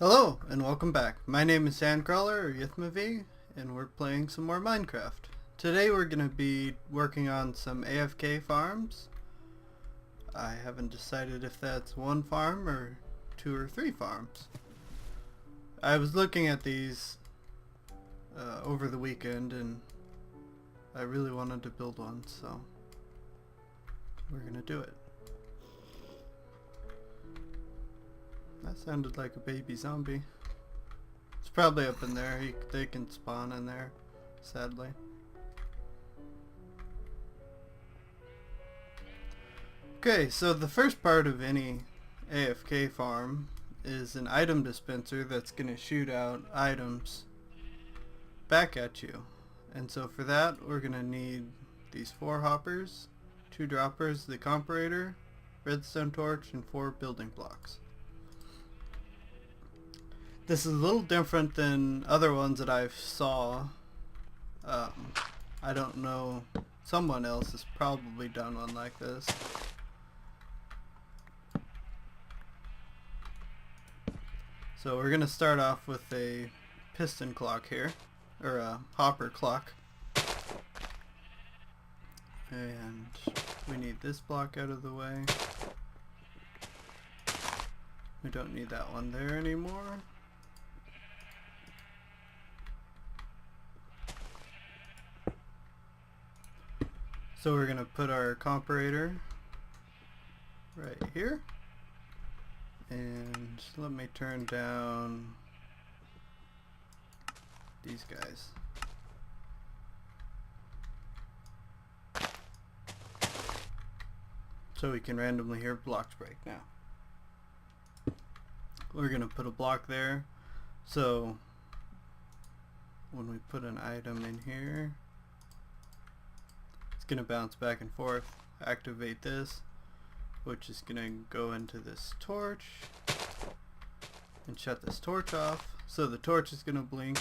Hello and welcome back. My name is Sandcrawler or Ythmevge and we're playing some more Minecraft. Today we're going to be working on some AFK farms. I haven't decided if that's one farm or 2 or 3 farms. I was looking at these over the weekend and I really wanted to build one, so we're going to do it. That sounded like a baby zombie. It's probably up in there. They can spawn in there, sadly. Okay, so the first part of any AFK farm is an item dispenser that's going to shoot out items back at you. And so for that, we're going to need these 4 hoppers, 2 droppers, the comparator, redstone torch, and 4 building blocks. This is a little different than other ones that I've saw. I don't know, someone else has probably done one like this. So we're going to start off with a piston clock here, or a hopper clock. And we need this block out of the way. We don't need that one there anymore. So we're going to put our comparator right here. And let me turn down these guys. So we can randomly hear blocks break now. We're going to put a block there. So when we put an item in here, it's going to bounce back and forth. Activate this, which is going to go into this torch and shut this torch off. So the torch is going to blink,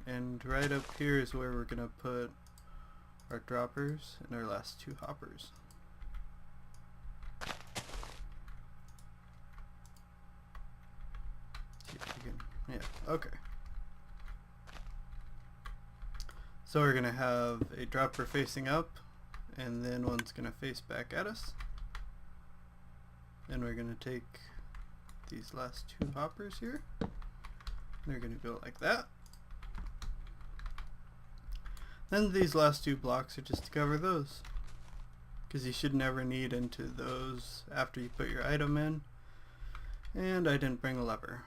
and right up here is where we're going to put our droppers and our last 2 hoppers. See if we can, yeah, okay. So we're going to have a dropper facing up, and then one's going to face back at us. And we're going to take these last 2 hoppers here. They're going to go like that. Then these last 2 blocks are just to cover those, because you should never need into those after you put your item in. And I didn't bring a lever,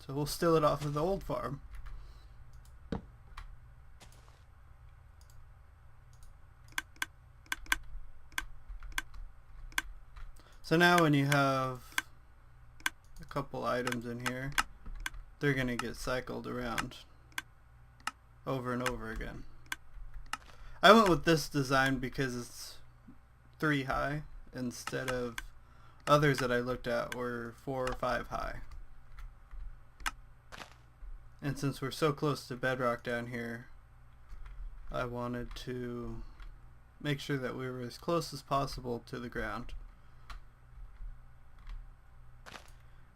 so we'll steal it off of the old farm. So now when you have a couple items in here, they're going to get cycled around over and over again. I went with this design because it's 3 high instead of others that I looked at were 4 or 5 high. And since we're so close to bedrock down here, I wanted to make sure that we were as close as possible to the ground.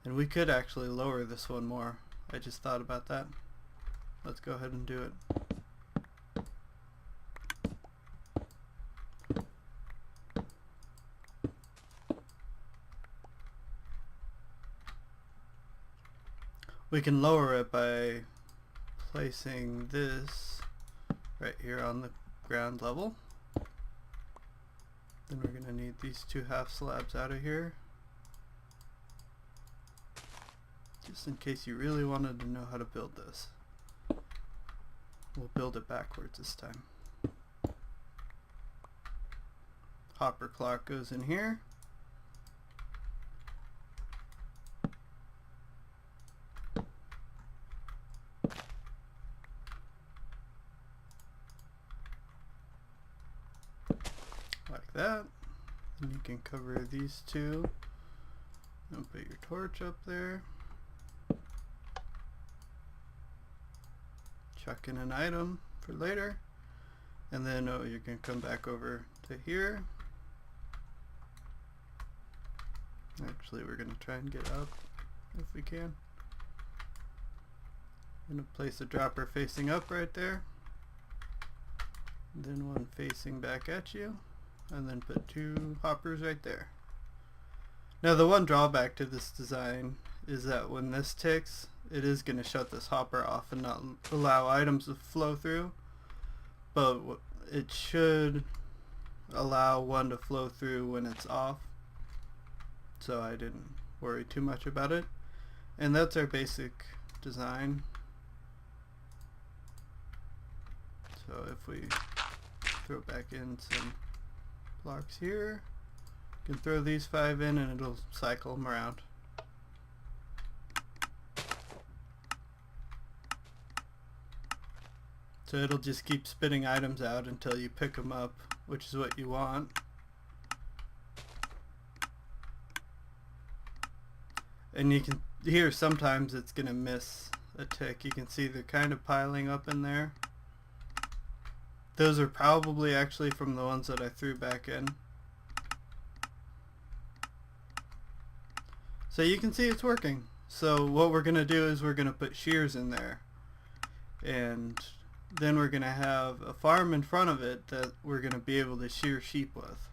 And we could actually lower this one more. I just thought about that. Let's go ahead and do it. We can lower it by placing this right here on the ground level. Then we're going to need these 2 half slabs out of here, just in case you really wanted to know how to build this. We'll build it backwards this time. Hopper clock goes in here. Like that. And you can cover these 2 and put your torch up there. Chuck in an item for later, and then you can come back over to here Actually, we're going to try and get up if we can. I'm going to place a dropper facing up right there. Then one facing back at you. And then put 2 hoppers right there. Now the one drawback to this design is that when this ticks, it is going to shut this hopper off and not allow items to flow through. But it should allow one to flow through when it's off. So I didn't worry too much about it. And that's our basic design. So if we throw back in some blocks here, you can throw these 5 in and it'll cycle them around. So it'll just keep spitting items out until you pick them up, which is what you want. And you can hear sometimes it's going to miss a tick. You can see they're kind of piling up in there. Those are probably actually from the ones that I threw back in. So you can see it's working. So what we're going to do is we're going to put shears in there. And then we're going to have a farm in front of it that we're going to be able to shear sheep with.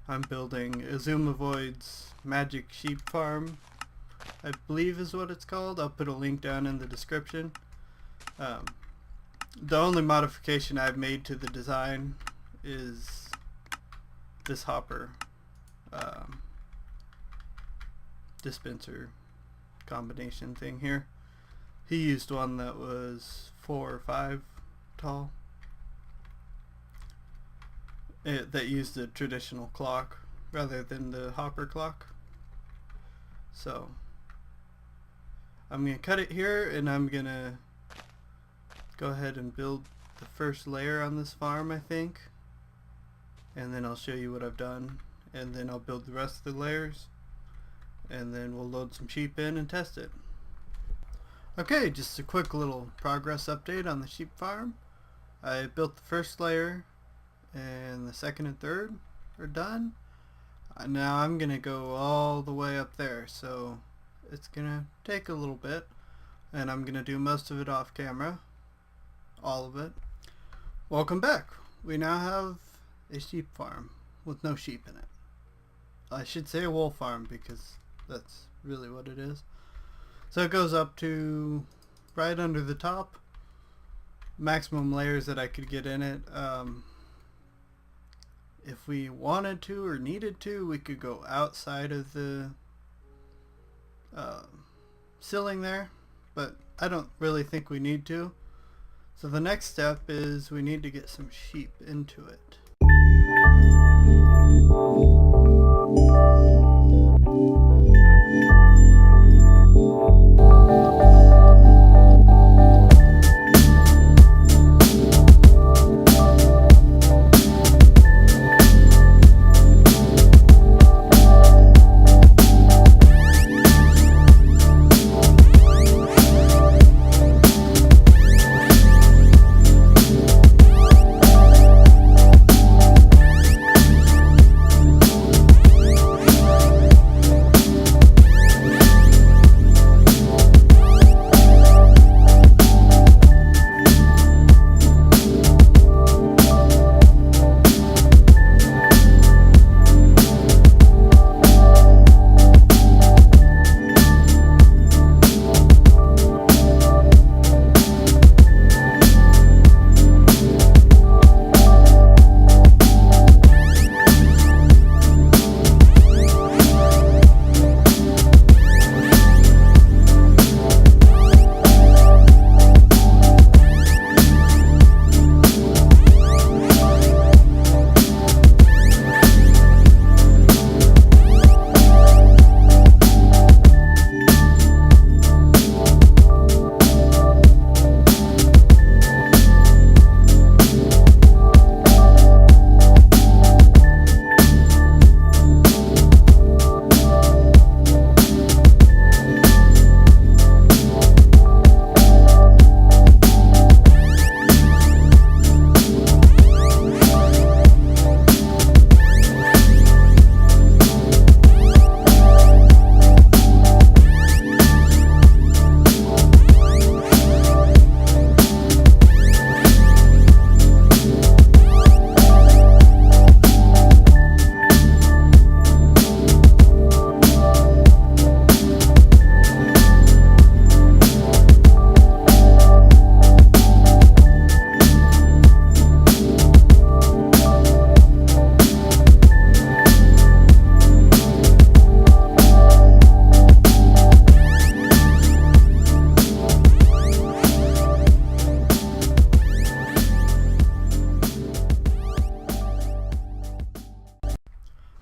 I'm building xisumavoid's magic sheep farm, I believe is what it's called. I'll put a link down in the description. The only modification I've made to the design is this hopper dispenser combination thing here. He used one that was 4 or 5 tall. That used a traditional clock rather than the hopper clock. So I'm going to cut it here and I'm going to go ahead and build the first layer on this farm, I think. And then I'll show you what I've done. And then I'll build the rest of the layers. And then we'll load some sheep in and test it. Okay, just a quick little progress update on the sheep farm. I built the first layer and the second and third are done. Now I'm going to go all the way up there, so it's going to take a little bit. And I'm going to do most of it off camera. All of it. Welcome back. We now have a sheep farm with no sheep in it. I should say a wool farm because that's really what it is. So it goes up to right under the top. Maximum layers that I could get in it. If we wanted to or needed to, we could go outside of the ceiling there, but I don't really think we need to. So the next step is we need to get some sheep into it.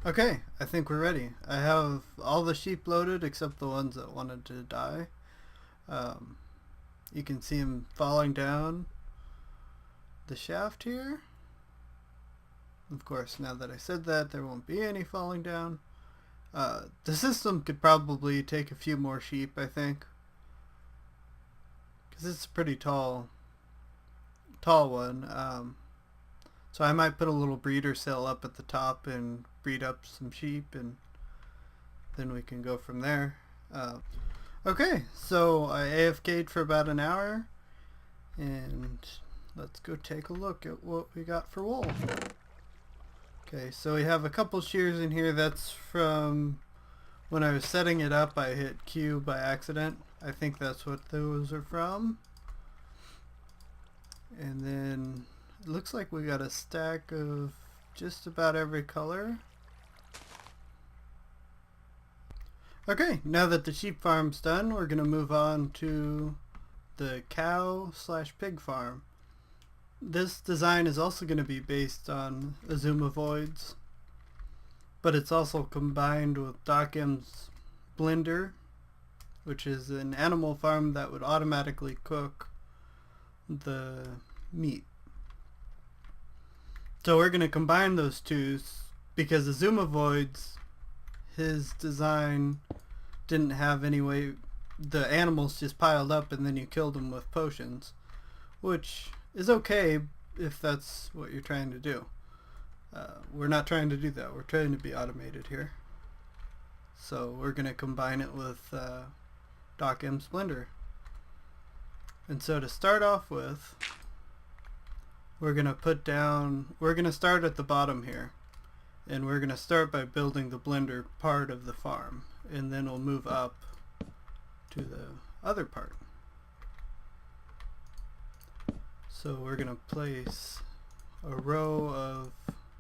Okay, I think we're ready. I have all the sheep loaded except the ones that wanted to die. You can see them falling down the shaft here. Of course, now that I said that, there won't be any falling down. The system could probably take a few more sheep, I think, because it's a pretty tall one. So I might put a little breeder cell up at the top and breed up some sheep, and then we can go from there. Okay, so I AFK'd for about an hour, and let's go take a look at what we got for wool. Okay, so we have a couple shears in here. That's from when I was setting it up. I hit Q by accident. I think that's what those are from. And then it looks like we got a stack of just about every color. Okay, now that the sheep farm's done, we're going to move on to the cow/pig farm. This design is also going to be based on xisumavoids, but it's also combined with Docm's Blender, which is an animal farm that would automatically cook the meat. So we're going to combine those two because xisumavoids, his design didn't have any way, the animals just piled up and then you killed them with potions, which is okay if that's what you're trying to do. We're not trying to do that. We're trying to be automated here. So we're going to combine it with Docm's Blender. And so to start off with, we're going to start at the bottom here. And we're going to start by building the blender part of the farm. And then we'll move up to the other part. So we're going to place a row of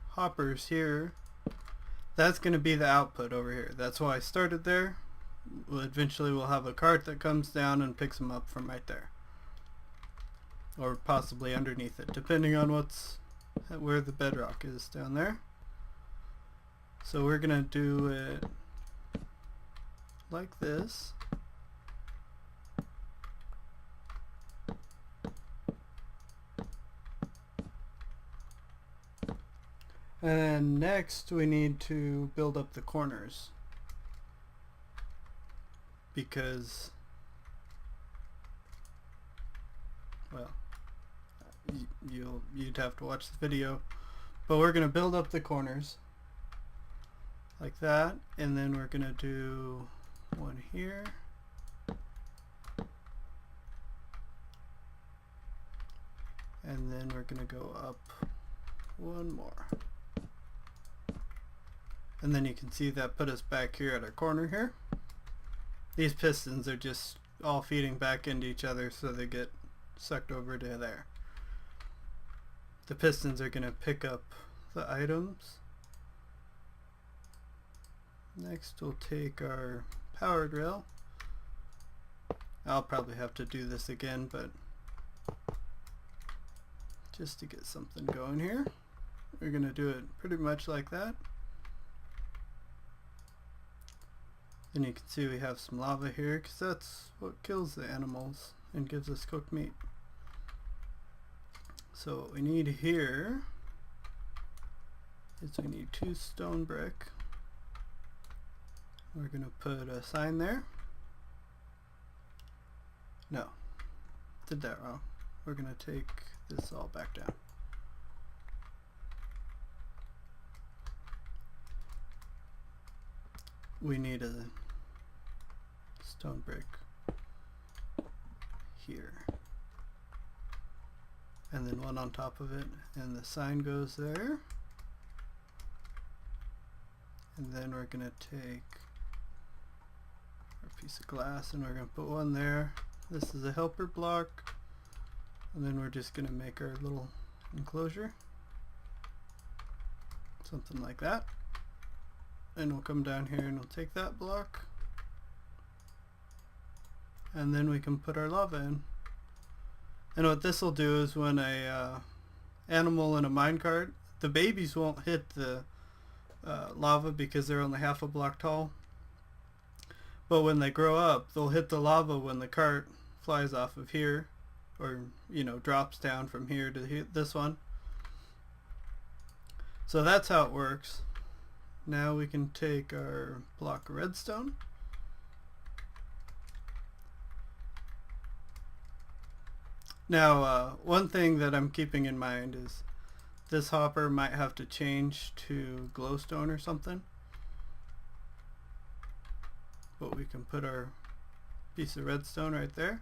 hoppers here. That's going to be the output over here. That's why I started there. Eventually we'll have a cart that comes down and picks them up from right there. Or possibly underneath it, depending on where the bedrock is down there. So we're going to do it like this. And then next we need to build up the corners, because, well, you'd have to watch the video, but we're going to build up the corners like that, and then we're going to do one here, and then we're going to go up one more. And then you can see that put us back here at our corner here. These pistons are just all feeding back into each other, so they get sucked over to there. The pistons are going to pick up the items. Next we'll take our power drill. I'll probably have to do this again, but just to get something going here, we're going to do it pretty much like that. And you can see we have some lava here, because that's what kills the animals and gives us cooked meat. So what we need here is we need 2 stone brick. We're going to put a sign there. No, did that wrong. We're going to take this all back down. We need a stone brick here, and then one on top of it, and the sign goes there. And then we're going to take our piece of glass and we're going to put one there. This is a helper block, and then we're just going to make our little enclosure, something like that. And we'll come down here and we'll take that block, and then we can put our lava in. And what this will do is when a animal in a minecart, the babies won't hit the lava because they're only half a block tall. But when they grow up, they'll hit the lava when the cart flies off of here, or drops down from here to this one. So that's how it works. Now we can take our block of redstone. Now, one thing that I'm keeping in mind is this hopper might have to change to glowstone or something. But we can put our piece of redstone right there.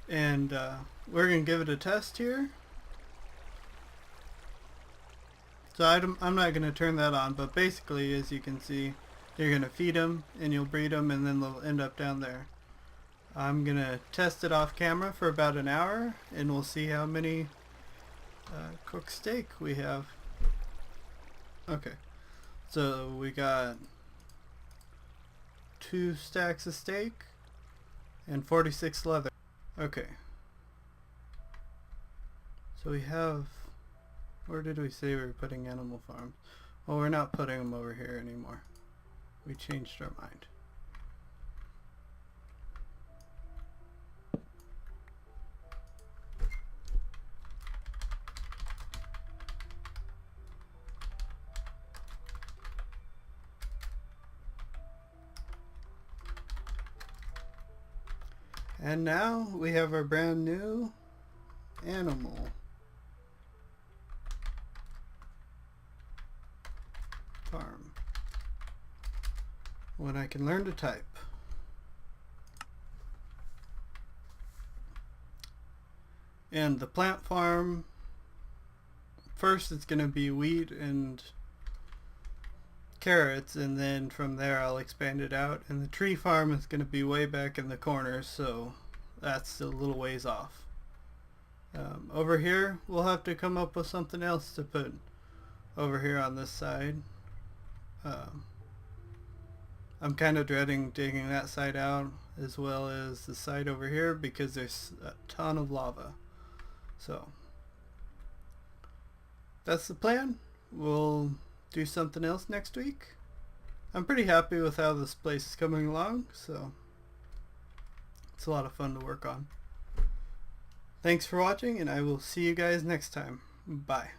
And we're going to give it a test here. So I'm not going to turn that on, but basically, as you can see, you're going to feed them and you'll breed them and then they'll end up down there. I'm going to test it off camera for about an hour and we'll see how many cooked steak we have. Okay, so we got 2 stacks of steak and 46 leather. Okay, so we have, where did we say we were putting animal farms? Well, we're not putting them over here anymore. We changed our mind. And now we have our brand new animal farm. When I can learn to type. And the plant farm, first it's going to be wheat and carrots, and then from there I'll expand it out. And the tree farm is going to be way back in the corner, so that's still a little ways off. Over here we'll have to come up with something else to put over here on this side. I'm kind of dreading digging that side out as well as the side over here because there's a ton of lava. So that's the plan. We'll do something else next week. I'm pretty happy with how this place is coming along, so It's a lot of fun to work on. Thanks for watching, and I will see you guys next time. Bye.